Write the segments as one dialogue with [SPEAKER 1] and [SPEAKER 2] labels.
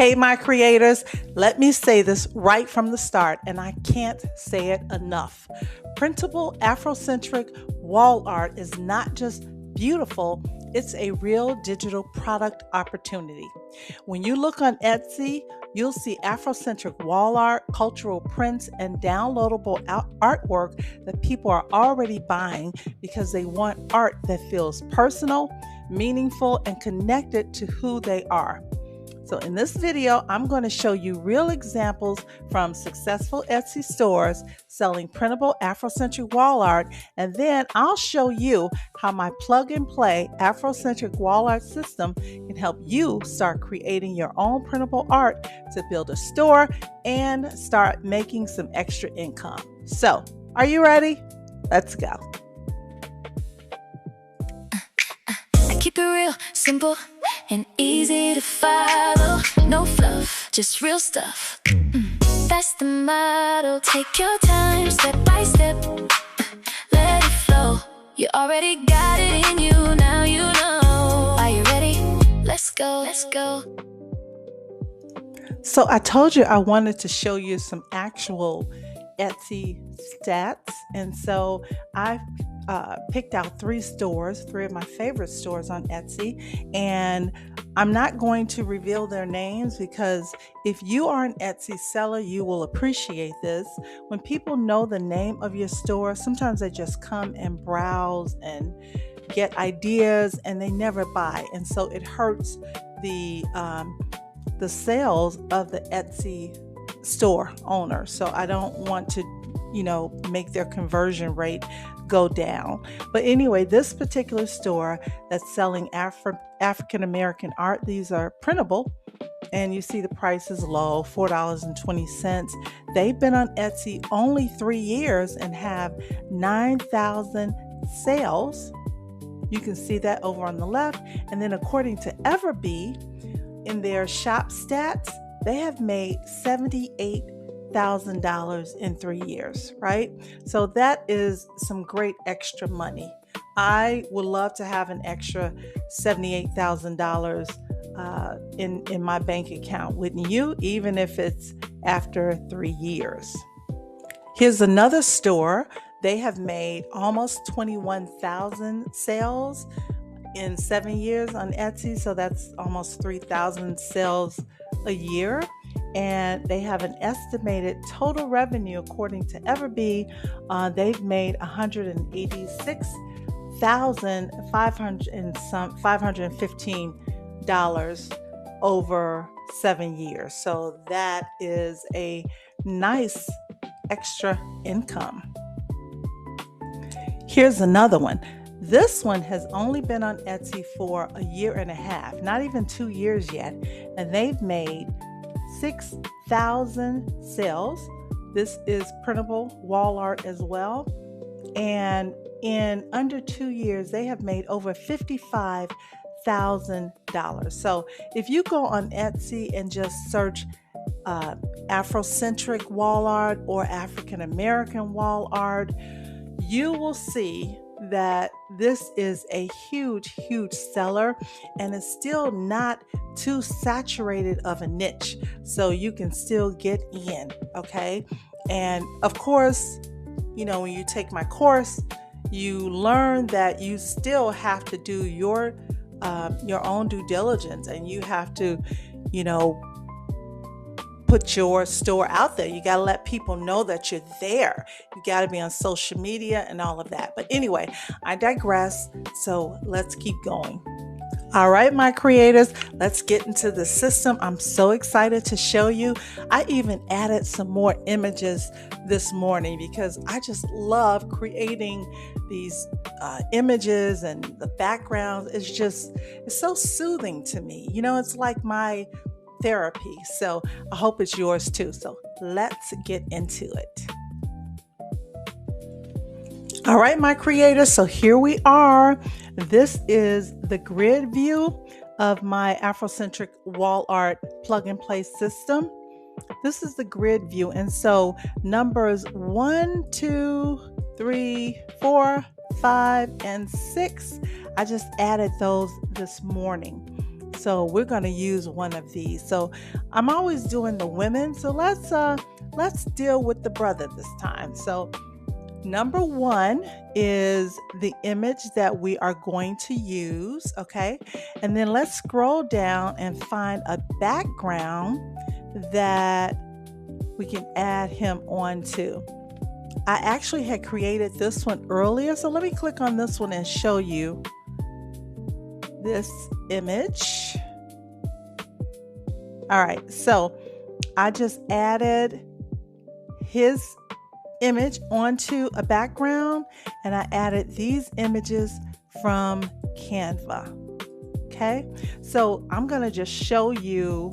[SPEAKER 1] Hey, my creators, let me say this right from the start, and I can't say it enough. Printable Afrocentric wall art is not just beautiful, it's a real digital product opportunity. When you look on Etsy, you'll see Afrocentric wall art, cultural prints, and downloadable artwork that people are already buying because they want art that feels personal, meaningful, and connected to who they are. So in this video, I'm going to show you real examples from successful Etsy stores selling printable Afrocentric wall art, and then I'll show you how my plug-and-play Afrocentric wall art system can help you start creating your own printable art to build a store and start making some extra income. So, are you ready? Let's go.
[SPEAKER 2] I keep it real, simple, and easy to follow. No fluff, just real stuff. That's the motto. Take your time, step by step. Let it flow. You already got it in you, now you know. Are you ready? Let's go, let's go.
[SPEAKER 1] So I told you I wanted to show you some actual Etsy stats, and so I picked out three of my favorite stores on Etsy, and I'm not going to reveal their names because if you are an Etsy seller, you will appreciate this. When people know the name of your store, sometimes they just come and browse and get ideas and they never buy, and so it hurts the sales of the Etsy store owner. So I don't want to make their conversion rate go down. But anyway, this particular store that's selling African American art, these are printable, and you see the price is low, $4.20. They've been on Etsy only 3 years and have 9,000 sales. You can see that over on the left. And then according to Everbee, in their shop stats, they have made $78,000 in 3 years, right? So that is some great extra money. I would love to have an extra $78,000 in my bank account, wouldn't you? Even if it's after 3 years. Here's another store. They have made almost 21,000 sales in 7 years on Etsy. So that's almost 3,000 sales a year. And they have an estimated total revenue, according to Everbee, they've made $186,515 over 7 years. So that is a nice extra income. Here's another one. This one has only been on Etsy for a year and a half, not even 2 years yet, and they've made 6,000 sales. This is printable wall art as well. And in under 2 years, they have made over $55,000. So if you go on Etsy and just search Afrocentric wall art or African American wall art, you will see that this is a huge seller, and it's still not too saturated of a niche, so you can still get in, okay? And of course, when you take my course, you learn that you still have to do your own due diligence, and you have to put your store out there. You got to let people know that you're there. You got to be on social media and all of that. But anyway, I digress. So let's keep going. All right, my creators, let's get into the system. I'm so excited to show you. I even added some more images this morning because I just love creating these images and the backgrounds. It's so soothing to me. It's like my therapy. So I hope it's yours too. So let's get into it. All right, my creators. So here we are. This is the grid view of my Afrocentric wall art plug and play system. This is the grid view. And so numbers 1, 2, 3, 4, 5, and 6, I just added those this morning. So we're going to use one of these. So I'm always doing the women. So let's deal with the brother this time. So number one is the image that we are going to use, okay? And then let's scroll down and find a background that we can add him onto. I actually had created this one earlier, so let me click on this one and show you this image. All right, so I just added his image onto a background, and I added these images from Canva. Okay, so I'm going to just show you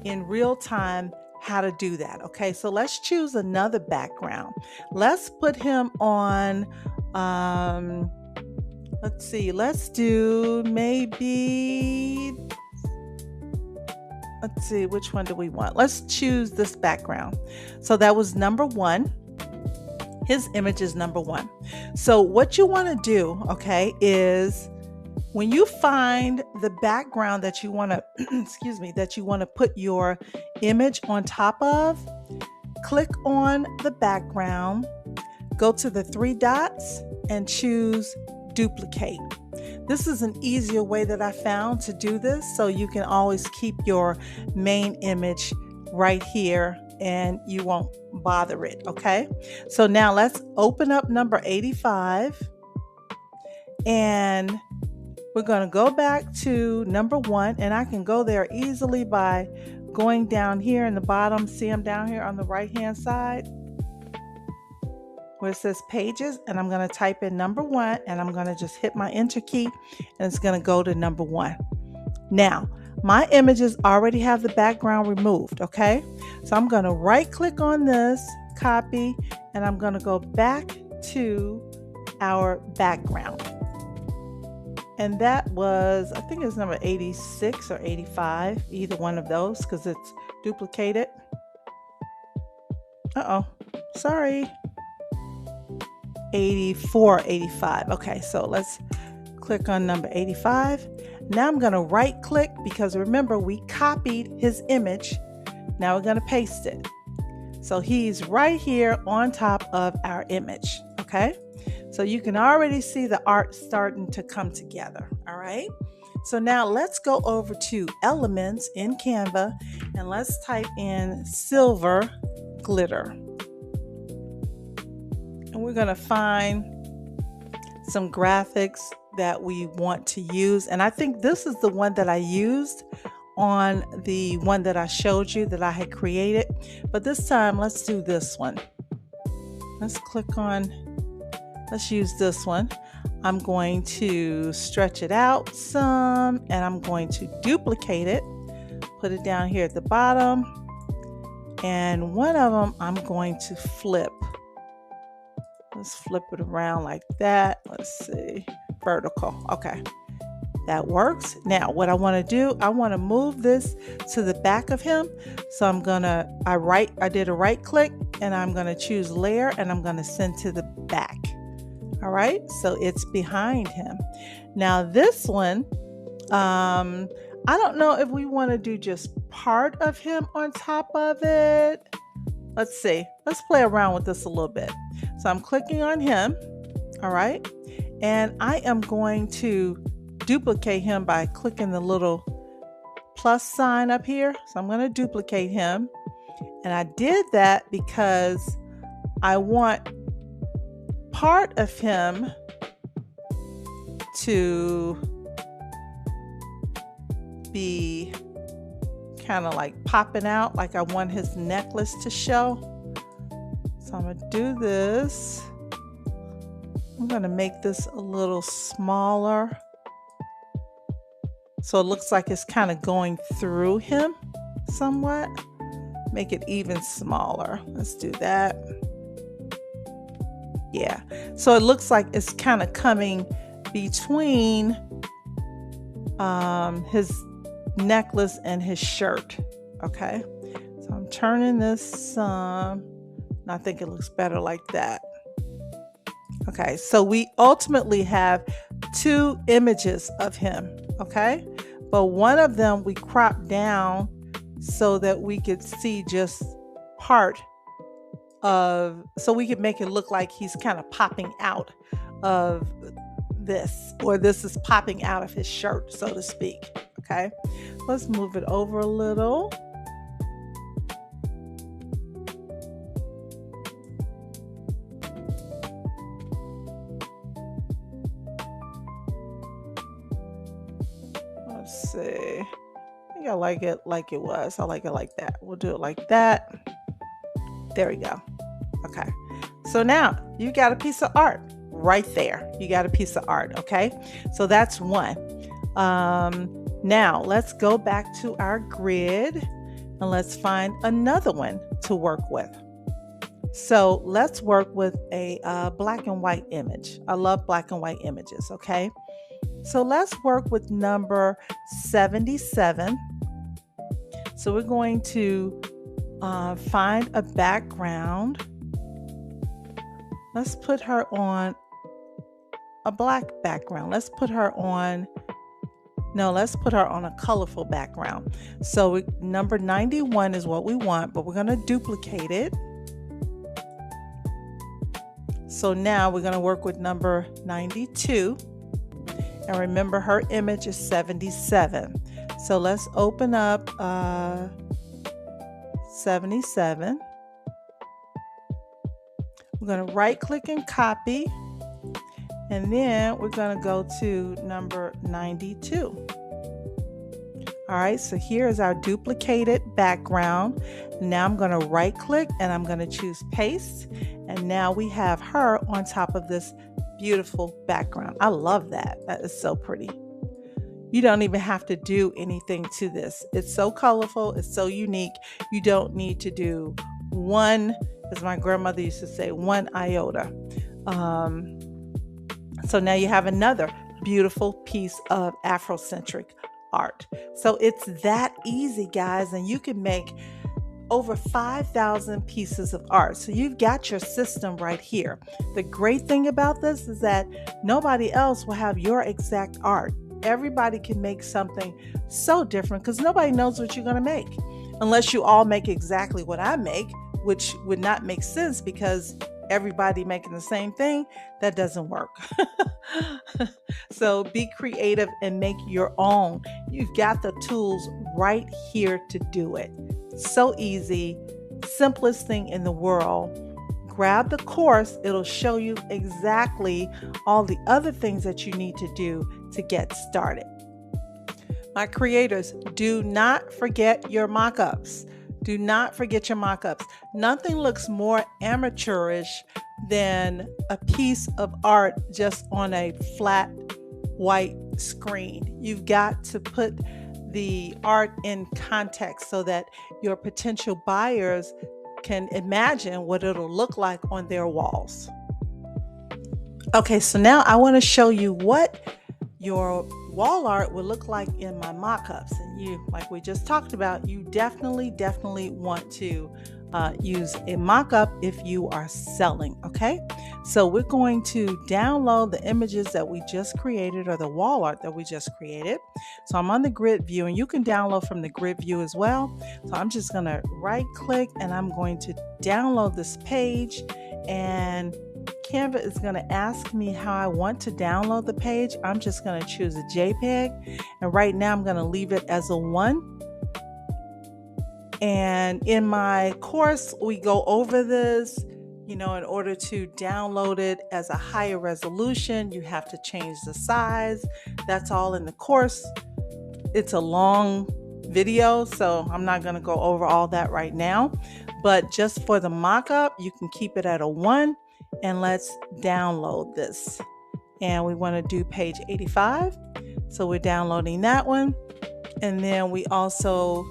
[SPEAKER 1] in real time how to do that. Okay, so let's choose another background. Let's put him on, let's see, let's do maybe, let's see, which one do we want? Let's choose this background. So that was number one. His image is number one. So what you want to do, okay, is when you find the background that you want to, excuse me, that you want to put your image on top of, click on the background, go to the three dots and choose duplicate. This is an easier way that I found to do this, so you can always keep your main image right here and you won't bother it, okay? So now let's open up number 85 and we're going to go back to number one, and I can go there easily by going down here in the bottom. See, I'm down here on the right hand side where it says pages, and I'm going to type in number one, and I'm going to just hit my enter key, and it's going to go to number one. Now, my images already have the background removed, okay? So I'm going to right click on this, copy, and I'm going to go back to our background. And that was, I think it's number 86 or 85, either one of those, because it's duplicated. Sorry. 84, 85. Okay, so let's click on number 85. Now I'm going to right click because remember we copied his image. Now we're going to paste it. So he's right here on top of our image. Okay. So you can already see the art starting to come together. All right. So now let's go over to Elements in Canva and let's type in silver glitter. And we're going to find some graphics that we want to use. And I think this is the one that I used on the one that I showed you that I had created. But this time, let's do this one. Let's use this one. I'm going to stretch it out some, and I'm going to duplicate it, put it down here at the bottom. And one of them I'm going to flip. Let's flip it around like that. Let's see, vertical. Okay, that works. Now what I want to do, I want to move this to the back of him. So I did a right click and I'm going to choose layer and I'm going to send to the back. All right, so it's behind him. Now this one, I don't know if we want to do just part of him on top of it. Let's see. Let's play around with this a little bit. So I'm clicking on him. All right. And I am going to duplicate him by clicking the little plus sign up here. So I'm going to duplicate him. And I did that because I want part of him to be kind of like popping out, like I want his necklace to show. So I'm going to do this. I'm going to make this a little smaller so it looks like it's kind of going through him somewhat. Make it even smaller. Let's do that. Yeah, so it looks like it's kind of coming between his necklace and his shirt. Okay, so I'm turning this and I think it looks better like that. Okay, so we ultimately have two images of him. Okay, but one of them we cropped down so that we could see just part of, so we could make it look like he's kind of popping out of this, or this is popping out of his shirt, so to speak. Okay, let's move it over a little. Let's see. I think I like it like it was. I like it like that. We'll do it like that. There we go. Okay. So now you got a piece of art right there. You got a piece of art. Okay. So that's one. Now let's go back to our grid and let's find another one to work with. So let's work with a black and white image. I love black and white images. Okay. So let's work with number 77. So we're going to find a background. Let's put her on a black background. Let's put her on a colorful background. So number 91 is what we want, but we're going to duplicate it. So now we're going to work with number 92. And remember, her image is 77. So let's open up 77. We're going to right click and copy. And then we're going to go to number 92. All right, so here is our duplicated background. Now I'm going to right click and I'm going to choose paste. And now we have her on top of this beautiful background. I love that. That is so pretty. You don't even have to do anything to this. It's so colorful. It's so unique. You don't need to do one, as my grandmother used to say, one iota. So now you have another beautiful piece of Afrocentric art. So it's that easy, guys, and you can make over 5,000 pieces of art. So you've got your system right here. The great thing about this is that nobody else will have your exact art. Everybody can make something so different because nobody knows what you're going to make unless you all make exactly what I make, which would not make sense because everybody making the same thing, that doesn't work. So be creative and make your own. You've got the tools right here to do it. So easy, simplest thing in the world. Grab the course. It'll show you exactly all the other things that you need to do to get started. My creators, do not forget your mock-ups. Do not forget your mock-ups. Nothing looks more amateurish than a piece of art just on a flat white screen. You've got to put the art in context so that your potential buyers can imagine what it'll look like on their walls. Okay, so now I want to show you what your wall art will look like in my mock-ups. And you, like we just talked about, you definitely want to use a mock-up if you are selling. Okay, so we're going to download the images that we just created, or the wall art that we just created. So I'm on the grid view, and you can download from the grid view as well. So I'm just going to right click and I'm going to download this page, and Canva is going to ask me how I want to download the page. I'm just going to choose a JPEG, and right now I'm going to leave it as a 1. And in my course, we go over this. In order to download it as a higher resolution, you have to change the size. That's all in the course. It's a long video, so I'm not going to go over all that right now. But just for the mock-up, you can keep it at a 1. And let's download this. And we want to do page 85. So we're downloading that one. And then we also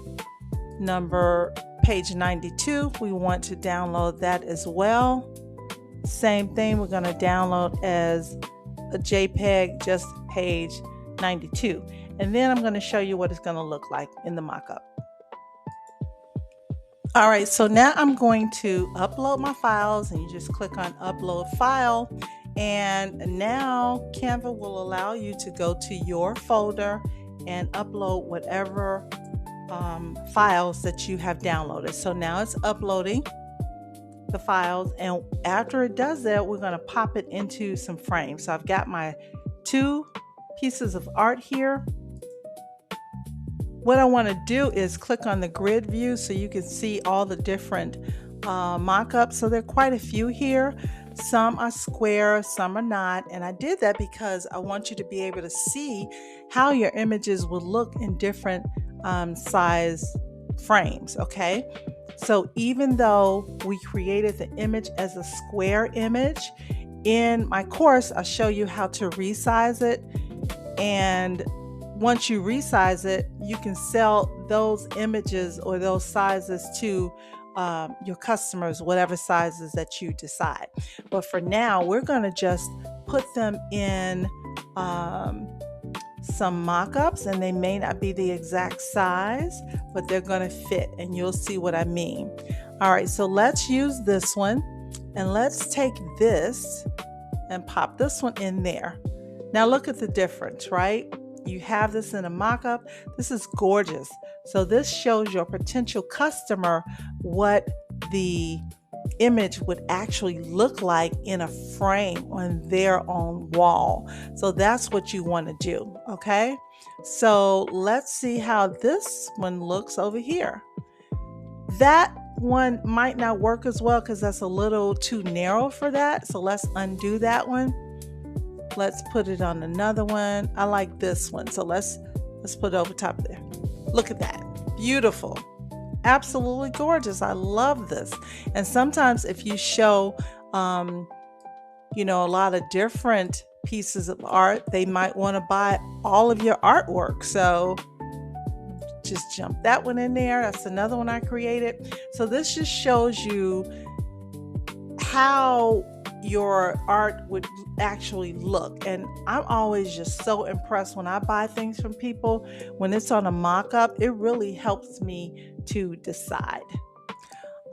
[SPEAKER 1] page 92. We want to download that as well. Same thing, we're going to download as a JPEG, just page 92. And then I'm going to show you what it's going to look like in the mockup. All right, so now I'm going to upload my files, and you just click on upload file. And now Canva will allow you to go to your folder and upload whatever files that you have downloaded. So now it's uploading the files, and after it does that, we're going to pop it into some frames. So I've got my 2 pieces of art here. What I want to do is click on the grid view so you can see all the different mock-ups. So there are quite a few here. Some are square, some are not, and I did that because I want you to be able to see how your images will look in different size frames. Okay, so even though we created the image as a square image, in my course I'll show you how to resize it, and once you resize it, you can sell those images or those sizes to your customers, whatever sizes that you decide. But for now, we're going to just put them in some mock-ups, and they may not be the exact size, but they're going to fit, and you'll see what I mean. All right, so let's use this one, and let's take this and pop this one in there. Now look at the difference, right? You have this in a mock-up. This is gorgeous. So this shows your potential customer what the image would actually look like in a frame on their own wall. So that's what you want to do, okay? So let's see how this one looks over here. That one might not work as well because that's a little too narrow for that. So let's undo that one. Let's put it on another one. I like this one. So let's put it over top there. Look at that. Beautiful. Absolutely gorgeous. I love this. And sometimes if you show, a lot of different pieces of art, they might want to buy all of your artwork. So just jump that one in there. That's another one I created. So this just shows you how your art would actually look. And I'm always just so impressed when I buy things from people. When it's on a mock-up, it really helps me to decide.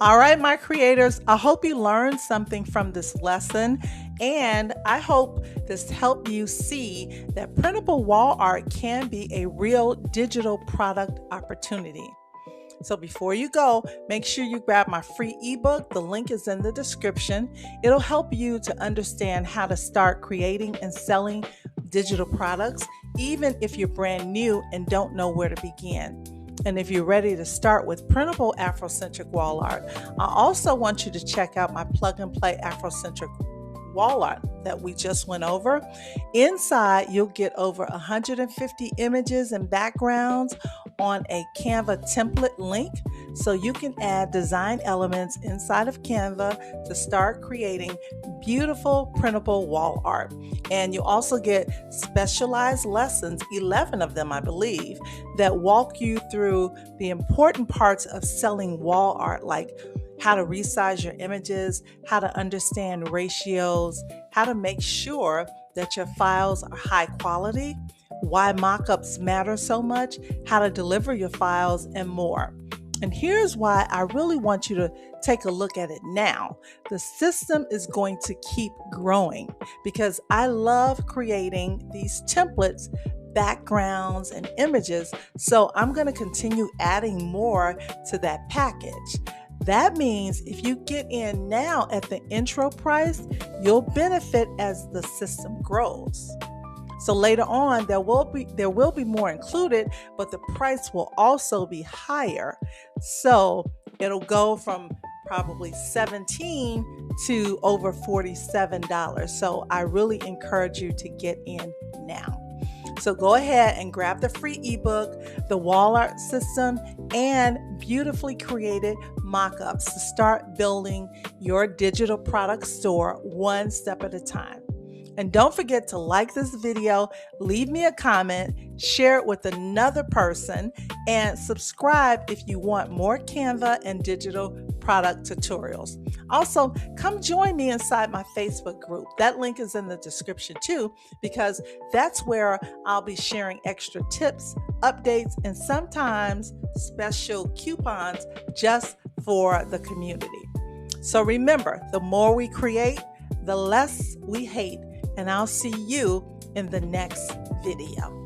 [SPEAKER 1] All right, my creators, I hope you learned something from this lesson, and I hope this helped you see that printable wall art can be a real digital product opportunity. So before you go, make sure you grab my free ebook. The link is in the description. It'll help you to understand how to start creating and selling digital products, even if you're brand new and don't know where to begin. And if you're ready to start with printable Afrocentric wall art, I also want you to check out my plug and play Afrocentric wall art that we just went over. Inside, you'll get over 150 images and backgrounds on a Canva template link, so you can add design elements inside of Canva to start creating beautiful printable wall art. And you also get specialized lessons, 11 of them I believe, that walk you through the important parts of selling wall art, like how to resize your images, how to understand ratios, how to make sure that your files are high quality, why mockups matter so much, how to deliver your files, and more. And here's why I really want you to take a look at it now. The system is going to keep growing because I love creating these templates, backgrounds, and images. So I'm going to continue adding more to that package. That means if you get in now at the intro price, you'll benefit as the system grows. So later on, there will be more included, but the price will also be higher. So it'll go from probably $17 to over $47. So I really encourage you to get in now. So go ahead and grab the free ebook, the wall art system, and beautifully created mock-ups to start building your digital product store one step at a time. And don't forget to like this video, leave me a comment, share it with another person, and subscribe if you want more Canva and digital product tutorials. Also, come join me inside my Facebook group. That link is in the description too, because that's where I'll be sharing extra tips, updates, and sometimes special coupons just for the community. So remember, the more we create, the less we hate. And I'll see you in the next video.